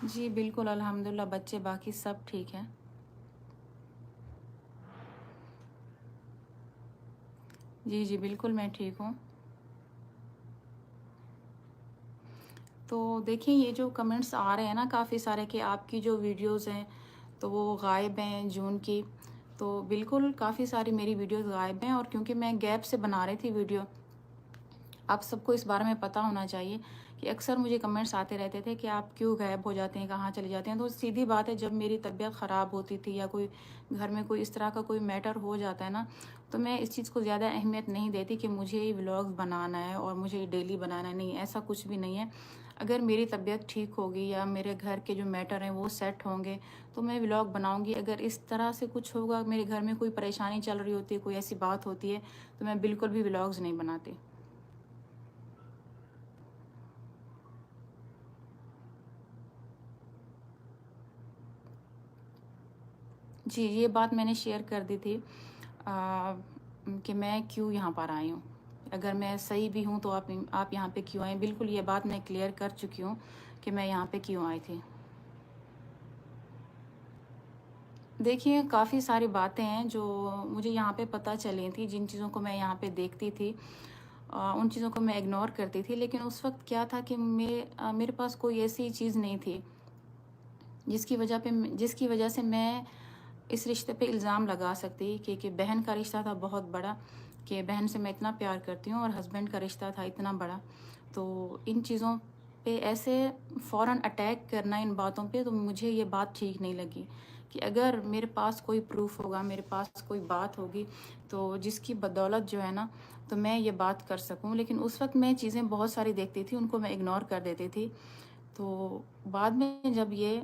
جی بالکل الحمدللہ، بچے باقی سب ٹھیک ہیں۔ جی جی بالکل میں ٹھیک ہوں۔ تو دیکھیں یہ جو کمنٹس آ رہے ہیں نا کافی سارے کہ آپ کی جو ویڈیوز ہیں تو وہ غائب ہیں جون کی، تو بالکل کافی ساری میری ویڈیوز غائب ہیں، اور کیونکہ میں گیپ سے بنا رہی تھی ویڈیو، آپ سب کو اس بارے میں پتہ ہونا چاہیے کہ اکثر مجھے کمنٹس آتے رہتے تھے کہ آپ کیوں غائب ہو جاتے ہیں، کہاں چلے جاتے ہیں۔ تو سیدھی بات ہے، جب میری طبیعت خراب ہوتی تھی یا کوئی گھر میں کوئی اس طرح کا کوئی میٹر ہو جاتا ہے نا، تو میں اس چیز کو زیادہ اہمیت نہیں دیتی کہ مجھے یہ ولاگز بنانا ہے اور مجھے ڈیلی بنانا ہے، نہیں، ایسا کچھ بھی نہیں ہے۔ اگر میری طبیعت ٹھیک ہوگی یا میرے گھر کے جو میٹر ہیں وہ سیٹ ہوں گے تو میں ولاگ بناؤں گی۔ اگر اس طرح سے کچھ ہوگا، میرے گھر میں کوئی پریشانی چل رہی ہوتی ہے، کوئی ایسی بات ہوتی ہے، تو میں بالکل بھی ولاگز نہیں بناتی۔ جی یہ بات میں نے شیئر کر دی تھی کہ میں کیوں یہاں پر آئی ہوں۔ اگر میں صحیح بھی ہوں تو آپ یہاں پہ کیوں آئیں، بالکل یہ بات میں کلیئر کر چکی ہوں کہ میں یہاں پہ کیوں آئی تھی۔ دیکھیے کافی ساری باتیں ہیں جو مجھے یہاں پہ پتہ چلی تھی، جن چیزوں کو میں یہاں پہ دیکھتی تھی ان چیزوں کو میں اگنور کرتی تھی، لیکن اس وقت کیا تھا کہ میرے پاس کوئی ایسی چیز نہیں تھی جس کی وجہ سے میں اس رشتے پہ الزام لگا سکتی کہ بہن کا رشتہ تھا بہت بڑا، کہ بہن سے میں اتنا پیار کرتی ہوں، اور ہسبینڈ کا رشتہ تھا اتنا بڑا۔ تو ان چیزوں پہ ایسے فوراً اٹیک کرنا ان باتوں پہ، تو مجھے یہ بات ٹھیک نہیں لگی کہ اگر میرے پاس کوئی پروف ہوگا، میرے پاس کوئی بات ہوگی تو جس کی بدولت جو ہے نا تو میں یہ بات کر سکوں۔ لیکن اس وقت میں چیزیں بہت ساری دیکھتی تھی، ان کو میں اگنور کر دیتی تھی۔ تو بعد میں جب یہ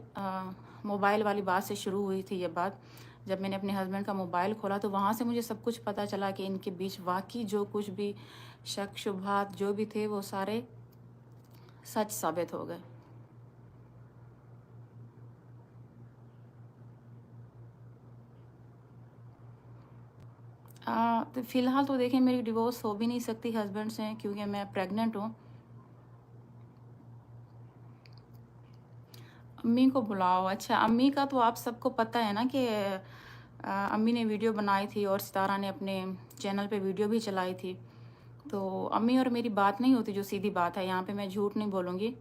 موبائل والی بات سے شروع ہوئی تھی یہ بات، جب میں نے اپنے ہسبینڈ کا موبائل کھولا تو وہاں سے مجھے سب کچھ پتہ چلا کہ ان کے بیچ واقعی جو کچھ بھی شک شبہات جو بھی تھے وہ سارے سچ ثابت ہو گئے۔ تو فی الحال تو دیکھیں میری ڈیورس ہو بھی نہیں سکتی ہسبینڈ سے، کیونکہ میں پریگننٹ ہوں۔ امی کو بلاؤ، اچھا امی کا تو آپ سب کو پتہ ہے نا کہ امی نے ویڈیو بنائی تھی اور ستارہ نے اپنے چینل پہ ویڈیو بھی چلائی تھی، تو امی اور میری بات نہیں ہوتی، جو سیدھی بات ہے، یہاں پہ میں جھوٹ نہیں بولوں گی۔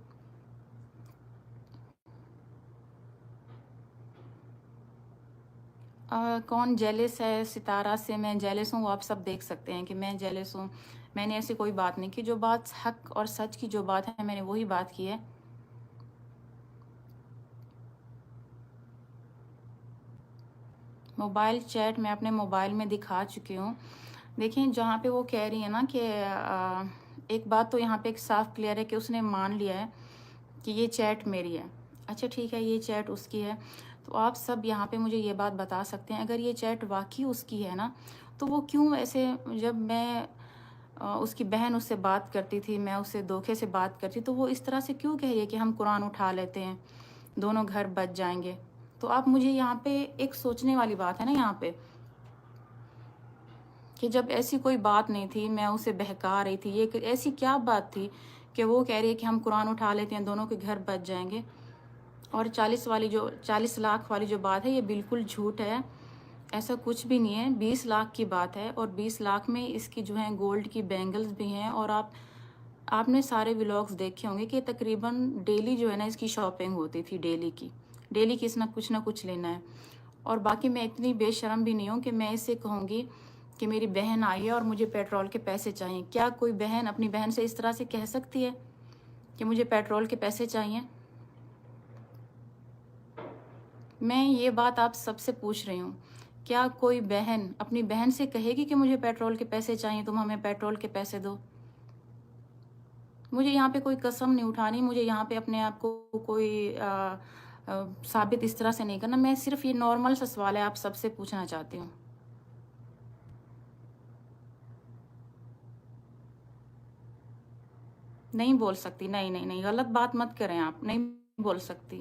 کون جیلس ہے ستارہ سے؟ میں جیلس ہوں وہ آپ سب دیکھ سکتے ہیں کہ میں جیلس ہوں، میں نے ایسی کوئی بات نہیں کی۔ جو بات حق اور سچ کی جو بات ہے میں نے وہی بات کی ہے۔ موبائل چیٹ میں اپنے موبائل میں دکھا چکی ہوں۔ دیکھیں جہاں پہ وہ کہہ رہی ہیں نا کہ ایک بات تو یہاں پہ ایک صاف کلیئر ہے کہ اس نے مان لیا ہے کہ یہ چیٹ میری ہے۔ اچھا ٹھیک ہے، یہ چیٹ اس کی ہے، تو آپ سب یہاں پہ مجھے یہ بات بتا سکتے ہیں اگر یہ چیٹ واقعی اس کی ہے نا تو وہ کیوں ایسے، جب میں اس کی بہن اس سے بات کرتی تھی، میں اس سے دھوکے سے بات کرتی، تو وہ اس طرح سے کیوں کہہ رہی ہے کہ ہم قرآن اٹھا لیتے ہیں دونوں گھر بچ جائیں گے؟ تو آپ مجھے یہاں پہ ایک سوچنے والی بات ہے نا یہاں پہ، کہ جب ایسی کوئی بات نہیں تھی، میں اسے بہکا رہی تھی، یہ ایسی کیا بات تھی کہ وہ کہہ رہی ہے کہ ہم قرآن اٹھا لیتے ہیں دونوں کے گھر بچ جائیں گے؟ اور 40 لاکھ والی جو بات ہے یہ بالکل جھوٹ ہے، ایسا کچھ بھی نہیں ہے۔ 20 لاکھ کی بات ہے، اور 20 لاکھ میں اس کی جو ہیں گولڈ کی بینگلز بھی ہیں، اور آپ نے سارے ولاگز دیکھے ہوں گے کہ تقریباً ڈیلی جو ہے نا اس کی شاپنگ ہوتی تھی، ڈیلی کس نہ کچھ لینا ہے۔ اور باقی میں اتنی بے شرم بھی نہیں ہوں کہ میں اسے کہوں گی کہ میری بہن آئی ہے اور مجھے پیٹرول کے پیسے چاہیے۔ کیا کوئی بہن اپنی بہن سے اس طرح سے کہہ سکتی ہے کہ مجھے پیٹرول کے پیسے چاہیے؟ میں یہ بات آپ سب سے پوچھ رہی ہوں، کیا کوئی بہن اپنی بہن سے کہے گی کہ مجھے پیٹرول کے پیسے چاہیے، تم ہمیں پیٹرول کے پیسے دو؟ مجھے یہاں پہ کوئی قسم نہیں اٹھانی، مجھے یہاں پہ اپنے آپ کو کوئی ثابت اس طرح سے نہیں کرنا، میں صرف یہ نارمل سا سوال ہے آپ سب سے پوچھنا چاہتی ہوں۔ نہیں بول سکتی، نہیں نہیں نہیں، غلط بات مت کریں، آپ نہیں بول سکتی،